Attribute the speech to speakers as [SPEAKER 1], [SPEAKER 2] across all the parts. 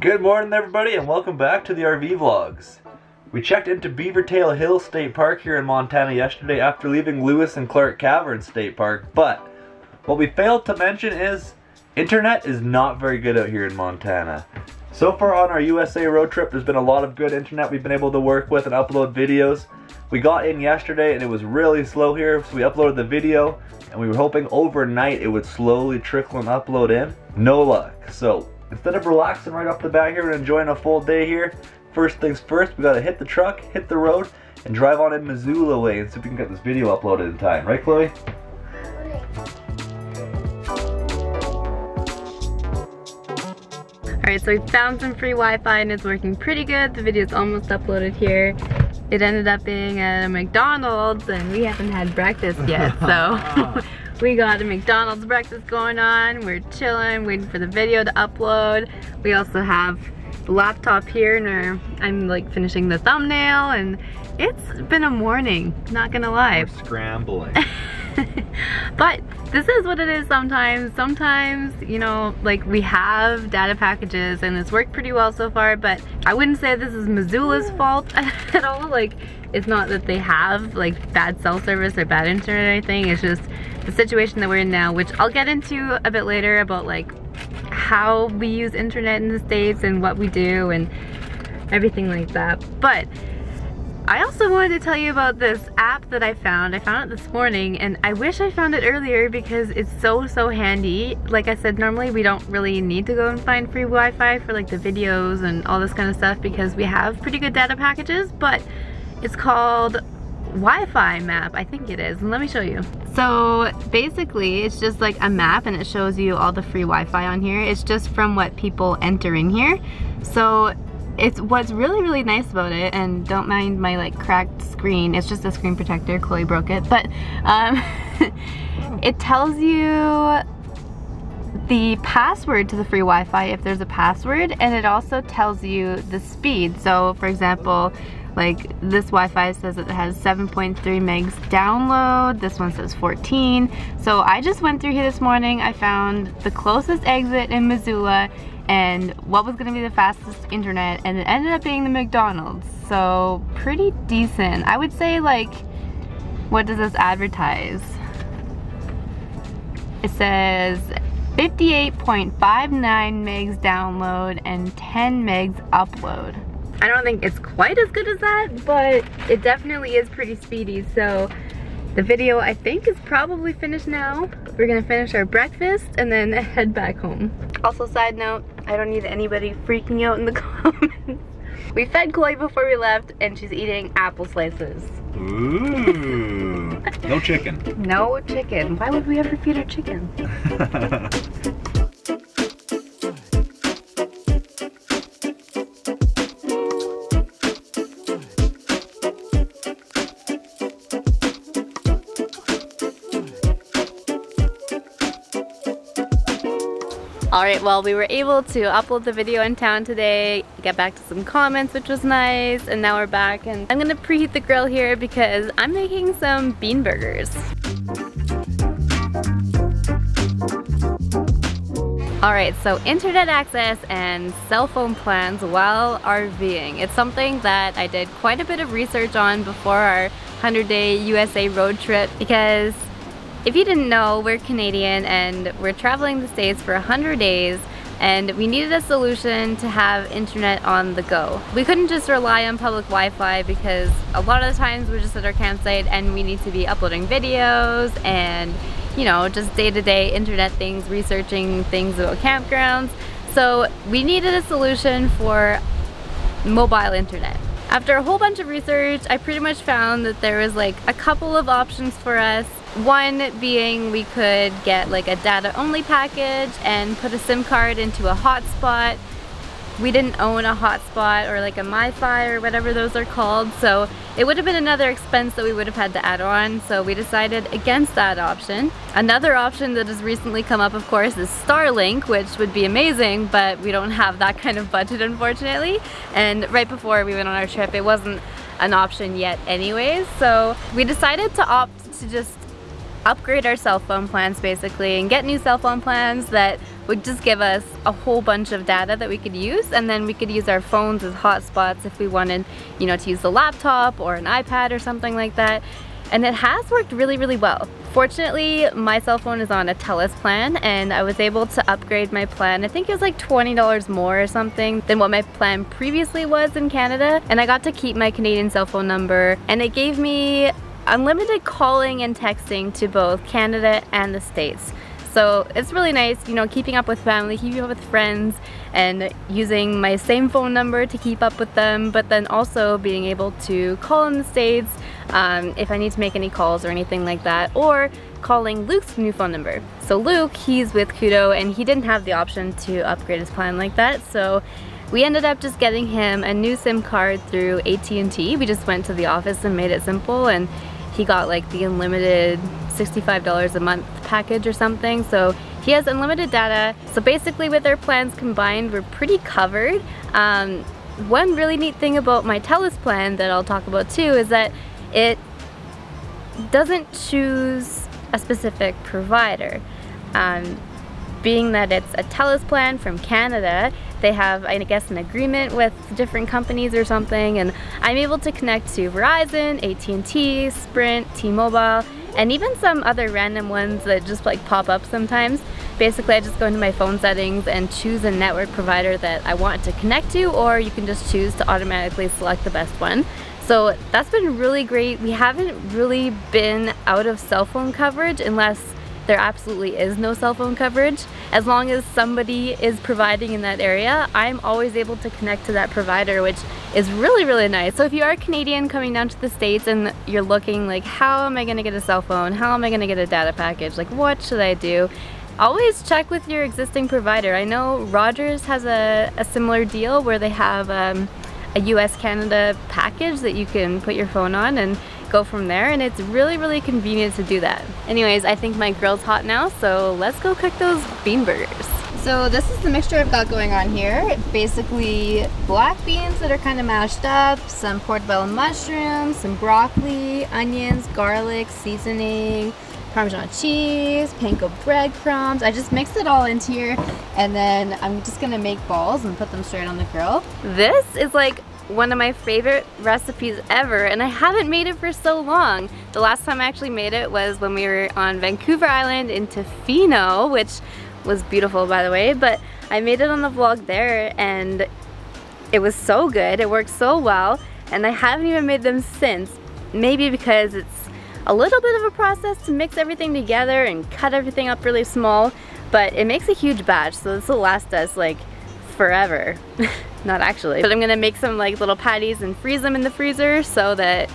[SPEAKER 1] Good morning everybody and welcome back to the RV Vlogs. We checked into Beavertail Hill State Park here in Montana yesterday after leaving Lewis and Clark Cavern State Park, but what we failed to mention is internet is not very good out here in Montana. So far on our USA road trip there's been a lot of good internet we've been able to work with and upload videos. We got in yesterday and it was really slow here, so we uploaded the video and we were hoping overnight it would slowly trickle and upload in. No luck. So instead of relaxing right off the bat here and enjoying a full day here, first things first, we gotta hit the truck, hit the road, and drive on in Missoula way and see if we can get this video uploaded in time. Right, Chloe?
[SPEAKER 2] Alright, so we found some free Wi-Fi and it's working pretty good. The video's almost uploaded here. It ended up being at a McDonald's and we haven't had breakfast yet, so we got a McDonald's breakfast going on. We're chilling, waiting for the video to upload. We also have the laptop here and I'm like finishing the thumbnail, and it's been a morning, not gonna lie.
[SPEAKER 1] We're scrambling.
[SPEAKER 2] But this is what it is sometimes. Sometimes, you know, like we have data packages and it's worked pretty well so far, but I wouldn't say this is Missoula's fault at all. Like, it's not that they have like bad cell service or bad internet or anything. It's just the situation that we're in now, which I'll get into a bit later about like how we use internet in the States and what we do and everything like that. But I also wanted to tell you about this app that I found. I found it this morning and I wish I found it earlier because it's so handy. Like I said, normally we don't really need to go and find free Wi-Fi for like the videos and all this kind of stuff because we have pretty good data packages, but it's called Wi-Fi map, I think it is, and let me show you. So basically it's just like a map and it shows you all the free Wi-Fi on here. It's just from what people enter in here. So it's what's really nice about it, and don't mind my like cracked screen, it's just a screen protector, Chloe broke it, but it tells you the password to the free Wi-Fi if there's a password, and it also tells you the speed. So for example, like this Wi-Fi says it has 7.3 megs download, this one says 14. So I just went through here this morning, I found the closest exit in Missoula and what was gonna be the fastest internet, and it ended up being the McDonald's. So pretty decent. I would say, like, what does this advertise? It says 58.59 megs download and 10 megs upload. I don't think it's quite as good as that, but it definitely is pretty speedy. So the video, I think, is probably finished now. We're gonna finish our breakfast and then head back home. Also, side note, I don't need anybody freaking out in the comments. We fed Chloe before we left and she's eating apple slices.
[SPEAKER 1] Ooh. No chicken.
[SPEAKER 2] No chicken. Why would we ever feed her chicken? Alright, well, we were able to upload the video in town today, get back to some comments, which was nice, and now we're back and I'm gonna preheat the grill here because I'm making some bean burgers. Alright, so internet access and cell phone plans while RVing. It's something that I did quite a bit of research on before our 100-day USA road trip because if you didn't know, we're Canadian and we're traveling the States for 100 days and we needed a solution to have internet on the go. We couldn't just rely on public Wi-Fi because a lot of the times we're just at our campsite and we need to be uploading videos and, you know, just day-to-day internet things, researching things about campgrounds. So we needed a solution for mobile internet. After a whole bunch of research, I pretty much found that there was like a couple of options for us. One being we could get like a data only package and put a SIM card into a hotspot. We didn't own a hotspot or like a MiFi or whatever those are called, so it would have been another expense that we would have had to add on, so we decided against that option. Another option that has recently come up, of course, is Starlink, which would be amazing, but we don't have that kind of budget, unfortunately. And right before we went on our trip, it wasn't an option yet anyways, so we decided to opt to just upgrade our cell phone plans basically and get new cell phone plans that would just give us a whole bunch of data that we could use, and then we could use our phones as hotspots if we wanted, you know, to use the laptop or an iPad or something like that. And it has worked really, really well. Fortunately, my cell phone is on a TELUS plan, and I was able to upgrade my plan. I think it was like $20 more or something than what my plan previously was in Canada. And I got to keep my Canadian cell phone number, and it gave me unlimited calling and texting to both Canada and the States. So it's really nice, you know, keeping up with family, keeping up with friends, and using my same phone number to keep up with them, but then also being able to call in the States if I need to make any calls or anything like that, or calling Luke's new phone number. So Luke, he's with Kudo, and he didn't have the option to upgrade his plan like that, so we ended up just getting him a new SIM card through AT&T. We just went to the office and made it simple, and he got like the unlimited $65 a month package or something, so he has unlimited data. So basically with our plans combined, we're pretty covered. One really neat thing about my TELUS plan that I'll talk about too is that it doesn't choose a specific provider. Being that it's a TELUS plan from Canada, they have, I guess, an agreement with different companies or something, and I'm able to connect to Verizon, AT&T, Sprint, T-Mobile, and even some other random ones that just like pop up sometimes. Basically, I just go into my phone settings and choose a network provider that I want to connect to, or you can just choose to automatically select the best one. So that's been really great. We haven't really been out of cell phone coverage unless there absolutely is no cell phone coverage. As long as somebody is providing in that area, I'm always able to connect to that provider, which is really, really nice. So if you are Canadian coming down to the States and you're looking like, how am I gonna get a cell phone? How am I gonna get a data package? Like, what should I do? Always check with your existing provider. I know Rogers has a similar deal where they have a US-Canada package that you can put your phone on and go from there, and it's really, really convenient to do that. Anyways, I think my grill's hot now, so let's go cook those bean burgers. So this is the mixture I've got going on here. Basically black beans that are kind of mashed up, some portobello mushrooms, some broccoli, onions, garlic, seasoning, Parmesan cheese, panko breadcrumbs. I just mixed it all into here, and then I'm just gonna make balls and put them straight on the grill. This is like one of my favorite recipes ever, and I haven't made it for so long. The last time I actually made it was when we were on Vancouver Island in Tofino, which was beautiful, by the way, but I made it on the vlog there, and it was so good. It worked so well, and I haven't even made them since. Maybe because it's a little bit of a process to mix everything together and cut everything up really small, but it makes a huge batch, so this will last us like forever. Not actually, but I'm gonna make some like little patties and freeze them in the freezer so that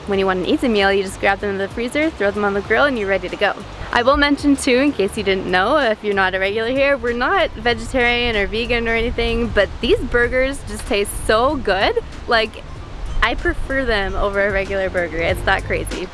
[SPEAKER 2] when you want an easy meal, you just grab them in the freezer, throw them on the grill, and you're ready to go. I will mention too, in case you didn't know, if you're not a regular here, we're not vegetarian or vegan or anything, but these burgers just taste so good. Like, I prefer them over a regular burger. It's that crazy.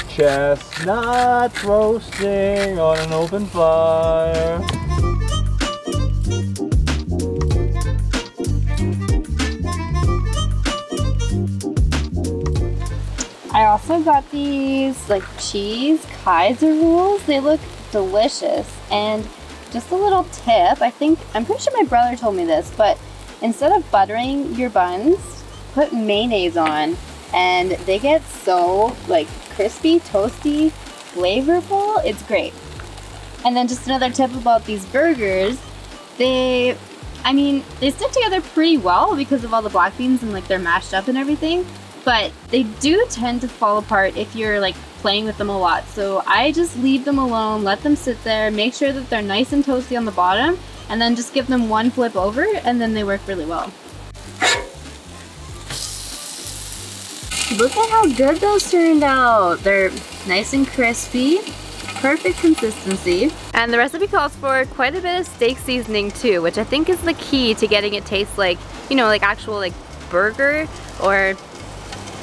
[SPEAKER 1] Chestnuts roasting on an open fire.
[SPEAKER 2] I also got these like cheese Kaiser rolls. They look delicious. And just a little tip, I'm pretty sure my brother told me this, but instead of buttering your buns, put mayonnaise on, and they get so like crispy, toasty, flavorful. It's great. And then just another tip about these burgers, they stick together pretty well because of all the black beans and like they're mashed up and everything, but they do tend to fall apart if you're like playing with them a lot. So I just leave them alone, let them sit there, make sure that they're nice and toasty on the bottom, and then just give them one flip over, and then they work really well. Look at how good those turned out. They're nice and crispy, perfect consistency. And the recipe calls for quite a bit of steak seasoning too, which I think is the key to getting it taste like, you know, like actual like burger, or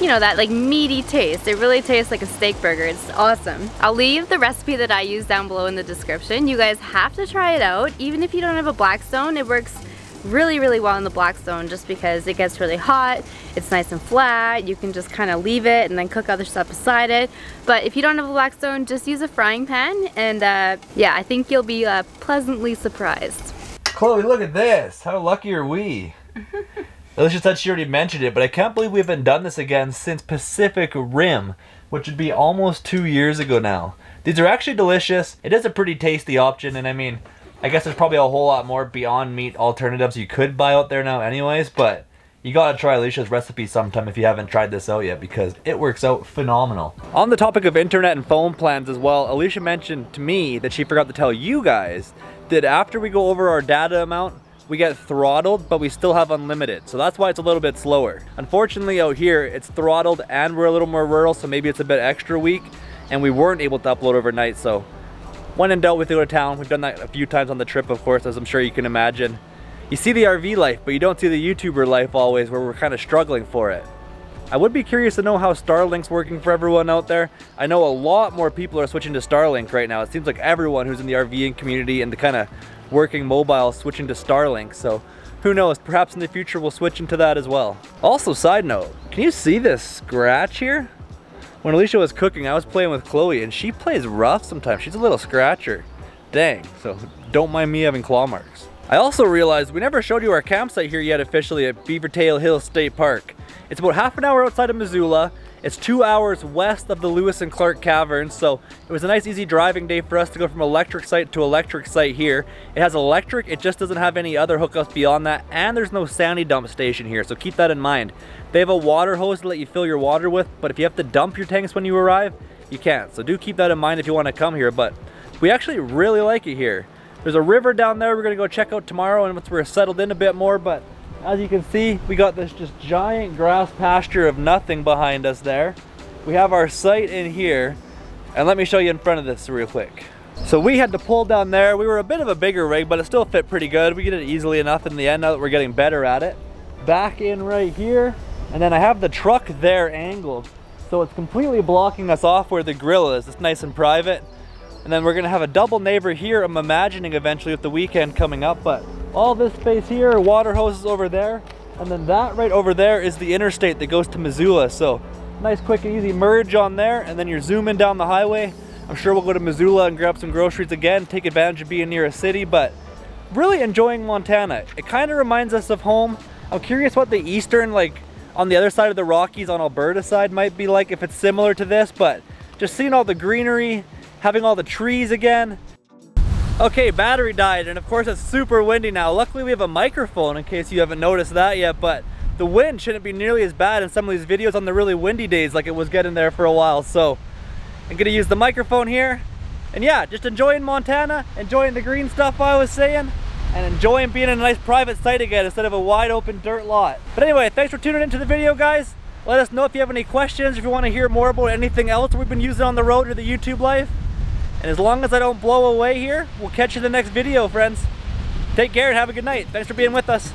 [SPEAKER 2] you know, that like meaty taste. It really tastes like a steak burger. It's awesome. I'll leave the recipe that I use down below in the description. You guys have to try it out. Even if you don't have a Blackstone, it works really, really well in the black zone just because it gets really hot, it's nice and flat, you can just kind of leave it and then cook other stuff beside it. But if you don't have a black zone, just use a frying pan, and yeah, I think you'll be pleasantly surprised.
[SPEAKER 1] Chloe, look at this. How lucky are we? Alysha said she already mentioned it, but I can't believe we haven't done this again since Pacific Rim, which would be almost 2 years ago now. These are actually delicious. It is a pretty tasty option, and I mean, I guess there's probably a whole lot more Beyond Meat alternatives you could buy out there now anyways, but you gotta try Alysha's recipe sometime if you haven't tried this out yet, because it works out phenomenal. On the topic of internet and phone plans as well, Alysha mentioned to me that she forgot to tell you guys that after we go over our data amount, we get throttled, but we still have unlimited. So that's why it's a little bit slower. Unfortunately out here, it's throttled and we're a little more rural, so maybe it's a bit extra weak, and we weren't able to upload overnight. So when in doubt, we have to go to town. We've done that a few times on the trip, of course, as I'm sure you can imagine. You see the RV life, but you don't see the YouTuber life always, where we're kind of struggling for it. I would be curious to know how Starlink's working for everyone out there. I know a lot more people are switching to Starlink right now. It seems like everyone who's in the RVing community and the kind of working mobile is switching to Starlink. So who knows, perhaps in the future we'll switch into that as well. Also, side note, can you see this scratch here? When Alysha was cooking, I was playing with Chloe, and she plays rough sometimes. She's a little scratcher. Dang, so don't mind me having claw marks. I also realized we never showed you our campsite here yet officially at Beavertail Hill State Park. It's about half an hour outside of Missoula. It's 2 hours west of the Lewis and Clark Caverns, so it was a nice easy driving day for us to go from electric site to electric site here. It has electric, it just doesn't have any other hookups beyond that, and there's no sandy dump station here, so keep that in mind. They have a water hose to let you fill your water with, but if you have to dump your tanks when you arrive, you can't. So do keep that in mind if you want to come here, but we actually really like it here. There's a river down there we're gonna go check out tomorrow and once we're settled in a bit more, but as you can see, we got this just giant grass pasture of nothing behind us there. We have our site in here, and let me show you in front of this real quick. So we had to pull down there. We were a bit of a bigger rig, but it still fit pretty good. We did it easily enough in the end now that we're getting better at it. Back in right here, and then I have the truck there angled, so it's completely blocking us off where the grill is. It's nice and private. And then we're gonna have a double neighbor here, I'm imagining eventually with the weekend coming up, but all this space here, water hoses over there, and then that right over there is the interstate that goes to Missoula. So nice quick and easy merge on there, and then you're zooming down the highway. I'm sure we'll go to Missoula and grab some groceries again, take advantage of being near a city, but really enjoying Montana. It kind of reminds us of home. I'm curious what the eastern, like on the other side of the Rockies on Alberta side might be like, if it's similar to this, but just seeing all the greenery, having all the trees again. Okay, battery died, and of course it's super windy now. Luckily we have a microphone in case you haven't noticed that yet, but the wind shouldn't be nearly as bad in some of these videos on the really windy days like it was getting there for a while. So I'm gonna use the microphone here, and yeah, just enjoying Montana, enjoying the green stuff I was saying, and enjoying being in a nice private site again instead of a wide open dirt lot. But anyway, thanks for tuning into the video, guys. Let us know if you have any questions, if you want to hear more about anything else we've been using on the road or the YouTube life. And as long as I don't blow away here, we'll catch you in the next video, friends. Take care and have a good night. Thanks for being with us.